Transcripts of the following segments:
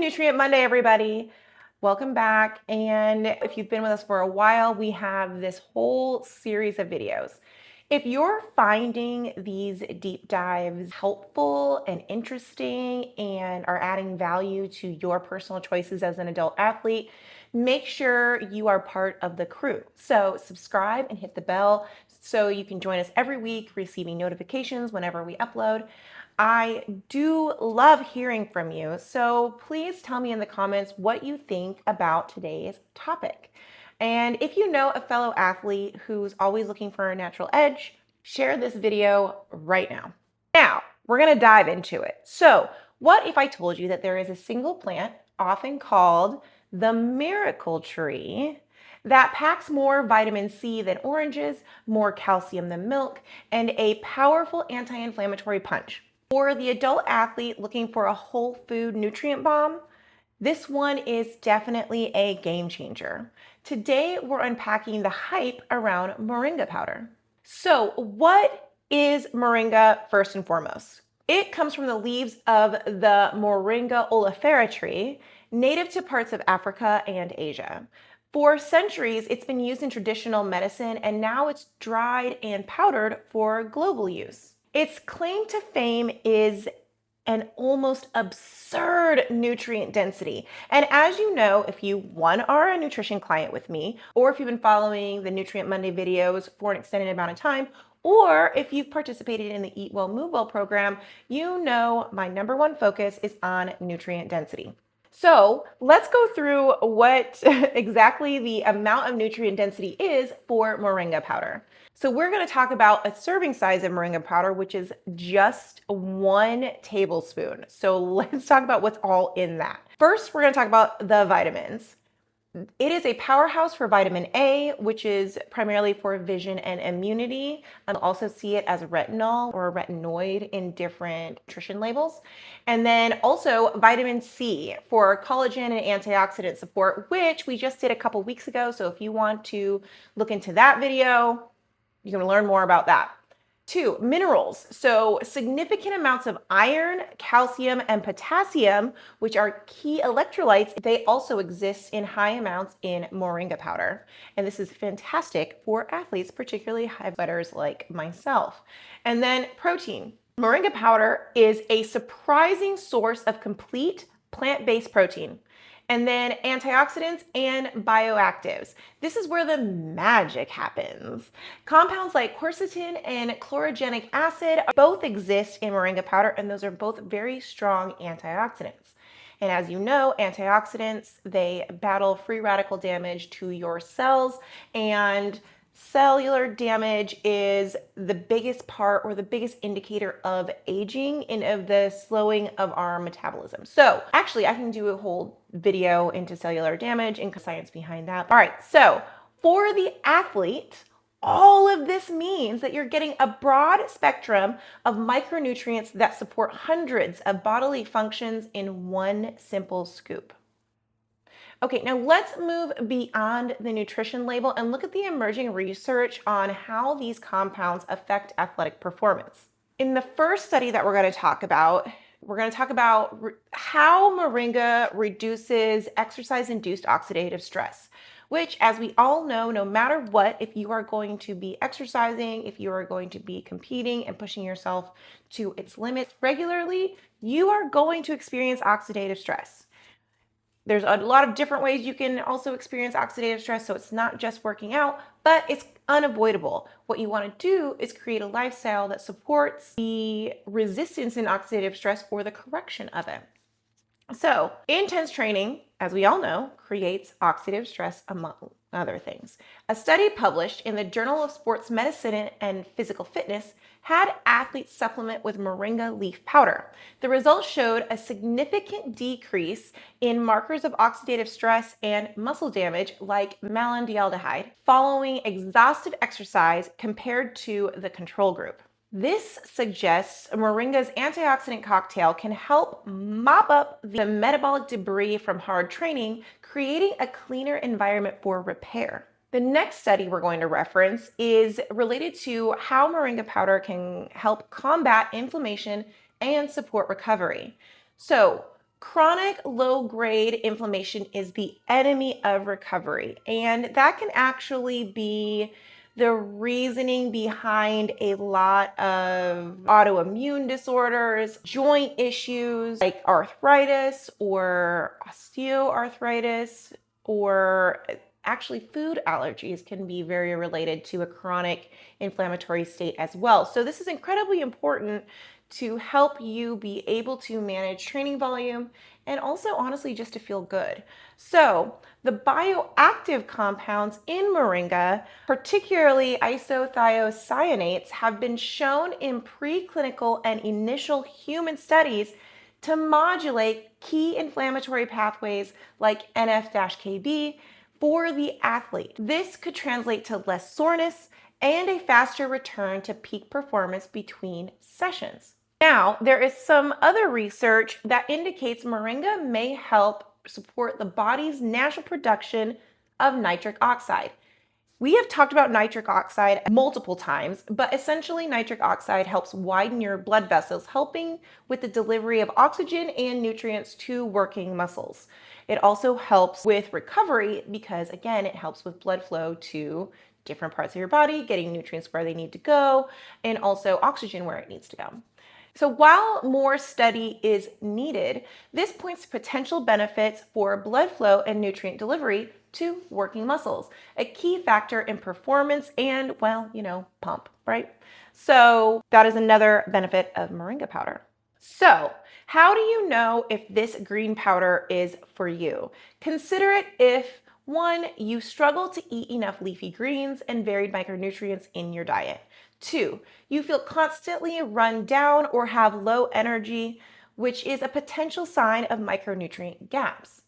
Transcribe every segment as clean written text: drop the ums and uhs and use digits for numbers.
Nutrient Monday, everybody. Welcome back. And if you've been with us for a while, we have this whole series of videos. If you're finding these deep dives helpful and interesting and are adding value to your personal choices as an adult athlete, make sure you are part of the crew. So subscribe and hit the bell so you can join us every week, receiving notifications whenever we upload. I do love hearing from you, so please tell me in the comments what you think about today's topic. And if you know a fellow athlete who's always looking for a natural edge, share this video right now. Now, we're going to dive into it. So, what if I told you that there is a single plant, often called the miracle tree, that packs more vitamin C than oranges, more calcium than milk, and a powerful anti-inflammatory punch? For the adult athlete looking for a whole food nutrient bomb, this one is definitely a game changer. Today, we're unpacking the hype around Moringa powder. So, what is Moringa first and foremost? It comes from the leaves of the Moringa oleifera tree, native to parts of Africa and Asia. For centuries, it's been used in traditional medicine, and now it's dried and powdered for global use. Its claim to fame is an almost absurd nutrient density. And as you know, if you are a nutrition client with me, or if you've been following the Nutrient Monday videos for an extended amount of time, or if you've participated in the Eat Well, Move Well program, you know my number one focus is on nutrient density. So let's go through what exactly the amount of nutrient density is for Moringa powder. So we're going to talk about a serving size of Moringa powder, which is just 1 tablespoon. So let's talk about what's all in that. First, we're going to talk about the vitamins. It is a powerhouse for vitamin A, which is primarily for vision and immunity. You'll also see it as retinol or retinoid in different nutrition labels. And then also vitamin C for collagen and antioxidant support, which we just did a couple weeks ago. So if you want to look into that video, you can learn more about that. 2, minerals. So significant amounts of iron, calcium, and potassium, which are key electrolytes, they also exist in high amounts in Moringa powder. And this is fantastic for athletes, particularly high fighters like myself. And then protein. Moringa powder is a surprising source of complete plant-based protein. And then antioxidants and bioactives. This is where the magic happens. Compounds like quercetin and chlorogenic acid both exist in Moringa powder, and those are both very strong antioxidants. And as you know, antioxidants, they battle free radical damage to your cells, and cellular damage is the biggest part or the biggest indicator of aging and of the slowing of our metabolism. So actually, I can do a whole video into cellular damage and science behind that. All right, so for the athlete, all of this means that you're getting a broad spectrum of micronutrients that support hundreds of bodily functions in one simple scoop. Okay, now let's move beyond the nutrition label and look at the emerging research on how these compounds affect athletic performance. In the first study that we're going to talk about how Moringa reduces exercise-induced oxidative stress, which, as we all know, no matter what, if you are going to be exercising, if you are going to be competing and pushing yourself to its limits regularly, you are going to experience oxidative stress. There's a lot of different ways you can also experience oxidative stress, so it's not just working out, but it's unavoidable. What you want to do is create a lifestyle that supports the resistance in oxidative stress or the correction of it. So, intense training, as we all know, creates oxidative stress among other things. A study published in the Journal of Sports Medicine and Physical Fitness had athletes supplement with Moringa leaf powder. The results showed a significant decrease in markers of oxidative stress and muscle damage like malondialdehyde following exhaustive exercise compared to the control group. This suggests Moringa's antioxidant cocktail can help mop up the metabolic debris from hard training, creating a cleaner environment for repair. The next study we're going to reference is related to how Moringa powder can help combat inflammation and support recovery. So Chronic low-grade inflammation is the enemy of recovery, and that can actually be the reasoning behind a lot of autoimmune disorders, joint issues like arthritis or osteoarthritis, or actually food allergies can be very related to a chronic inflammatory state as well. So this is incredibly important to help you be able to manage training volume and also honestly just to feel good. So the bioactive compounds in Moringa, particularly isothiocyanates, have been shown in preclinical and initial human studies to modulate key inflammatory pathways like NF-κB for the athlete. This could translate to less soreness and a faster return to peak performance between sessions. Now, there is some other research that indicates Moringa may help support the body's natural production of nitric oxide. We have talked about nitric oxide multiple times, but essentially nitric oxide helps widen your blood vessels, helping with the delivery of oxygen and nutrients to working muscles. It also helps with recovery because, again, it helps with blood flow to different parts of your body, getting nutrients where they need to go, and also oxygen where it needs to go. So while more study is needed, this points to potential benefits for blood flow and nutrient delivery to working muscles, a key factor in performance and, well, pump, right? So that is another benefit of Moringa powder. So how do you know if this green powder is for you? Consider it if, one, you struggle to eat enough leafy greens and varied micronutrients in your diet. Two, you feel constantly run down or have low energy, which is a potential sign of micronutrient gaps.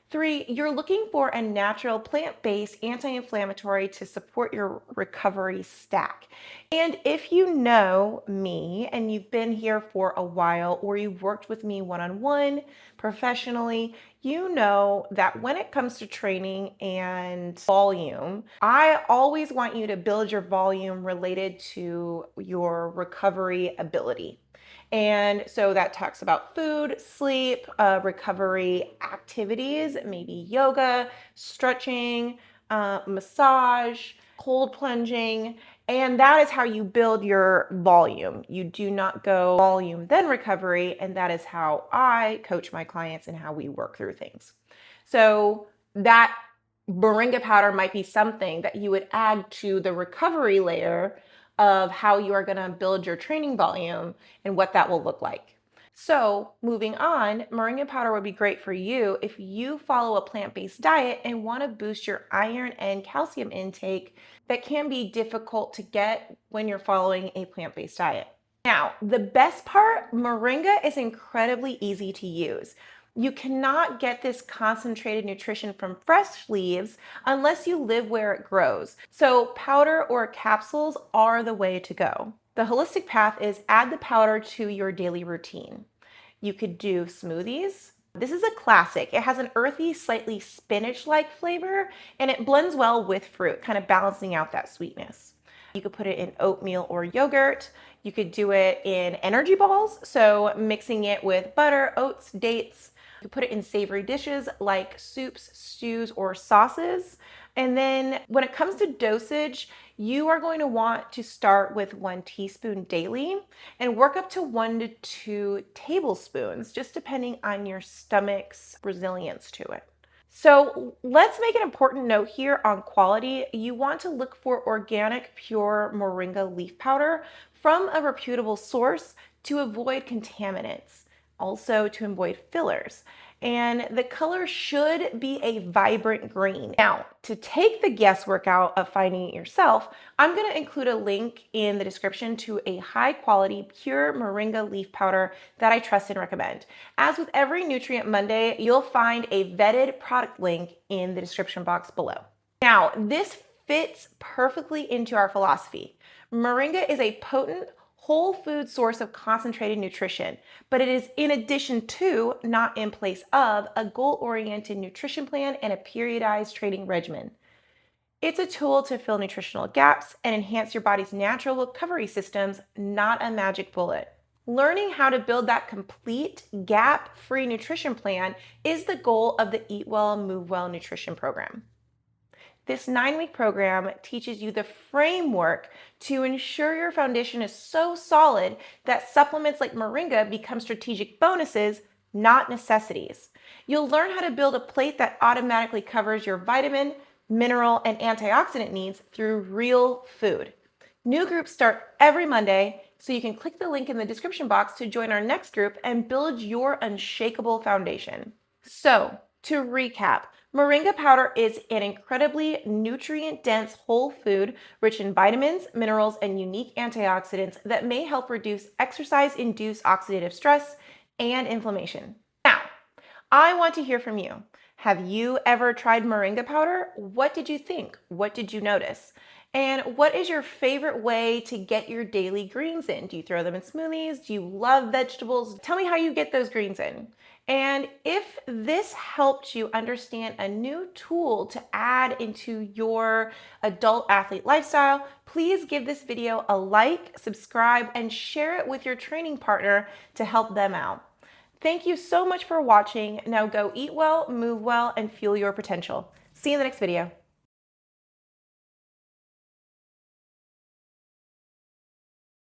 Three, you're looking for a natural plant-based anti-inflammatory to support your recovery stack. And if you know me and you've been here for a while or you've worked with me one-on-one professionally, you know that when it comes to training and volume, I always want you to build your volume related to your recovery ability. And so that talks about food, sleep, recovery activities, maybe yoga, stretching, massage, cold plunging, and that is how you build your volume. You do not go volume then recovery, and that is how I coach my clients and how we work through things. So that Moringa powder might be something that you would add to the recovery layer of how you are going to build your training volume and what that will look like. So moving on, Moringa powder would be great for you if you follow a plant-based diet and want to boost your iron and calcium intake that can be difficult to get when you're following a plant-based diet. Now, the best part, Moringa is incredibly easy to use. You cannot get this concentrated nutrition from fresh leaves unless you live where it grows. So powder or capsules are the way to go. The holistic path is add the powder to your daily routine. You could do smoothies. This is a classic. It has an earthy, slightly spinach-like flavor, and it blends well with fruit, kind of balancing out that sweetness. You could put it in oatmeal or yogurt. You could do it in energy balls, so mixing it with butter, oats, dates. You put it in savory dishes like soups, stews, or sauces. And then when it comes to dosage, you are going to want to start with 1 teaspoon daily and work up to 1 to 2 tablespoons, just depending on your stomach's resilience to it. So let's make an important note here on quality. You want to look for organic, pure Moringa leaf powder from a reputable source to avoid contaminants, also to avoid fillers. And the color should be a vibrant green. Now, to take the guesswork out of finding it yourself, I'm going to include a link in the description to a high quality, pure Moringa leaf powder that I trust and recommend. As with every Nutrient Monday, you'll find a vetted product link in the description box below. Now, this fits perfectly into our philosophy. Moringa is a potent, whole food source of concentrated nutrition, but it is in addition to, not in place of, a goal-oriented nutrition plan and a periodized training regimen. It's a tool to fill nutritional gaps and enhance your body's natural recovery systems, not a magic bullet. Learning how to build that complete gap-free nutrition plan is the goal of the Eat Well, Move Well nutrition program. This 9-week program teaches you the framework to ensure your foundation is so solid that supplements like Moringa become strategic bonuses, not necessities. You'll learn how to build a plate that automatically covers your vitamin, mineral, and antioxidant needs through real food. New groups start every Monday, so you can click the link in the description box to join our next group and build your unshakable foundation. So, to recap, Moringa powder is an incredibly nutrient-dense whole food rich in vitamins, minerals, and unique antioxidants that may help reduce exercise-induced oxidative stress and inflammation. Now, I want to hear from you. Have you ever tried Moringa powder? What did you think? What did you notice? And what is your favorite way to get your daily greens in? Do you throw them in smoothies? Do you love vegetables? Tell me how you get those greens in. And if this helped you understand a new tool to add into your adult athlete lifestyle, please give this video a like, subscribe, and share it with your training partner to help them out. Thank you so much for watching. Now go eat well, move well, and fuel your potential. See you in the next video.